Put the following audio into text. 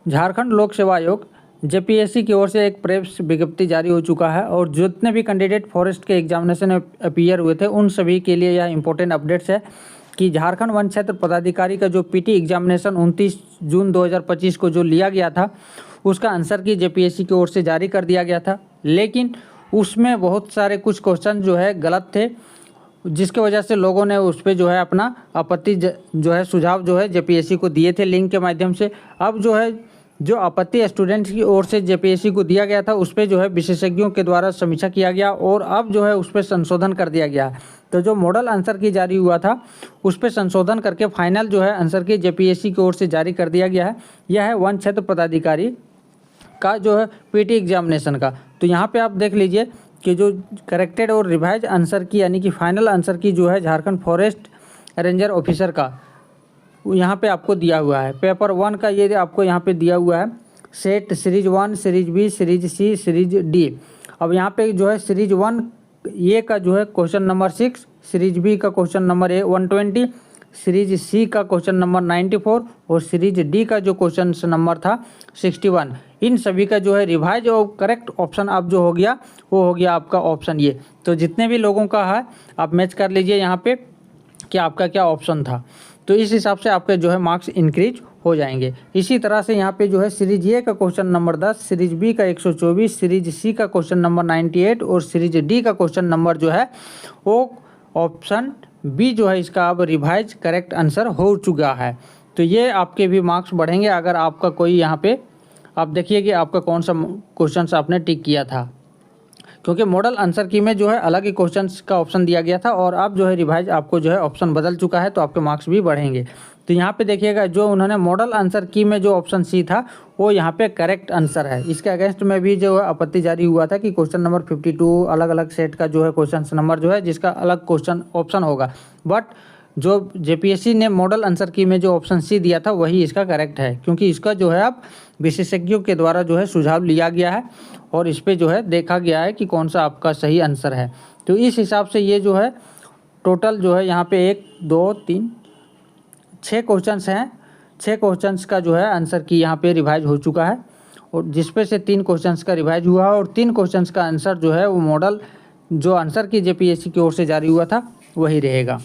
झारखंड लोक सेवा आयोग जेपीएससी की ओर से एक प्रेस विज्ञप्ति जारी हो चुका है और जितने भी कैंडिडेट फॉरेस्ट के एग्जामिनेशन में अपीयर हुए थे उन सभी के लिए यह इंपॉर्टेंट अपडेट्स है कि झारखंड वन क्षेत्र पदाधिकारी का जो पीटी एग्जामिनेशन 29 जून 2025 को जो लिया गया था उसका आंसर की जेपीएससी की ओर से जारी कर दिया गया था, लेकिन उसमें बहुत सारे कुछ क्वेश्चन जो है गलत थे, जिसके वजह से लोगों ने उस पर जो है अपना आपत्ति जो है सुझाव जो है जेपीएससी को दिए थे लिंक के माध्यम से। अब जो है जो आपत्ति स्टूडेंट्स की ओर से जेपीएससी को दिया गया था उस पर जो है विशेषज्ञों के द्वारा समीक्षा किया गया और अब जो है उस पर संशोधन कर दिया गया। तो जो मॉडल आंसर की जारी हुआ था उस पर संशोधन करके फाइनल जो है आंसर की जेपीएससी की ओर से जारी कर दिया गया है। यह है वन क्षेत्र पदाधिकारी का जो है पीटी एग्जामिनेशन का। तो यहाँ पे आप देख लीजिए कि जो करेक्टेड और रिवाइज आंसर की यानी कि फाइनल आंसर की जो है झारखंड फॉरेस्ट रेंजर ऑफिसर का यहाँ पे आपको दिया हुआ है। पेपर 1 का ये आपको यहाँ पे दिया हुआ है set series 1, series B, series C, series D. अब यहाँ पे जो है सीरीज 1 ये का जो है क्वेश्चन नंबर 6, सीरीज बी का क्वेश्चन नंबर 120, सीरीज सी का क्वेश्चन नंबर 94 और सीरीज डी का जो क्वेश्चन नंबर था 61। इन सभी का जो है रिवाइज और करेक्ट ऑप्शन आप जो हो गया वो हो गया आपका ऑप्शन ये। तो जितने भी लोगों का है आप मैच कर लीजिए यहाँ पे कि आपका क्या ऑप्शन था, तो इस हिसाब से आपके जो है मार्क्स इंक्रीज हो जाएंगे। इसी तरह से यहाँ पे जो है सीरीज ए का क्वेश्चन नंबर 10, सीरीज बी का 124, सीरीज सी का क्वेश्चन नंबर 98 और सीरीज डी का क्वेश्चन नंबर जो है वो ऑप्शन बी जो है इसका अब रिवाइज करेक्ट आंसर हो चुका है। तो ये आपके भी मार्क्स बढ़ेंगे अगर आपका कोई यहाँ पे आप देखिए कि आपका कौन सा क्वेश्चन आपने टिक किया था, क्योंकि मॉडल आंसर की में जो है अलग ही क्वेश्चंस का ऑप्शन दिया गया था और अब जो है रिवाइज आपको जो है ऑप्शन बदल चुका है, तो आपके मार्क्स भी बढ़ेंगे। तो यहाँ पे देखिएगा जो उन्होंने मॉडल आंसर की में जो ऑप्शन सी था वो यहाँ पे करेक्ट आंसर है। इसके अगेंस्ट में भी जो है आपत्ति जारी हुआ था कि क्वेश्चन नंबर 52 अलग अलग सेट का जो है क्वेश्चन नंबर जो है जिसका अलग क्वेश्चन ऑप्शन होगा, बट जो जेपीएससी ने मॉडल आंसर की में जो ऑप्शन सी दिया था वही इसका करेक्ट है, क्योंकि इसका जो है अब विशेषज्ञों के द्वारा जो है सुझाव लिया गया है और इस पे जो है देखा गया है कि कौन सा आपका सही आंसर है। तो इस हिसाब से ये जो है टोटल जो है यहाँ पे 1 2 3 6 क्वेश्चंस हैं। 6 क्वेश्चंस का जो है आंसर की यहाँ पे रिवाइज हो चुका है और जिसपे से 3 क्वेश्चंस का रिवाइज हुआ और 3 क्वेश्चंस का आंसर जो है वो मॉडल जो आंसर की जेपीएससी की ओर से जारी हुआ था वही रहेगा।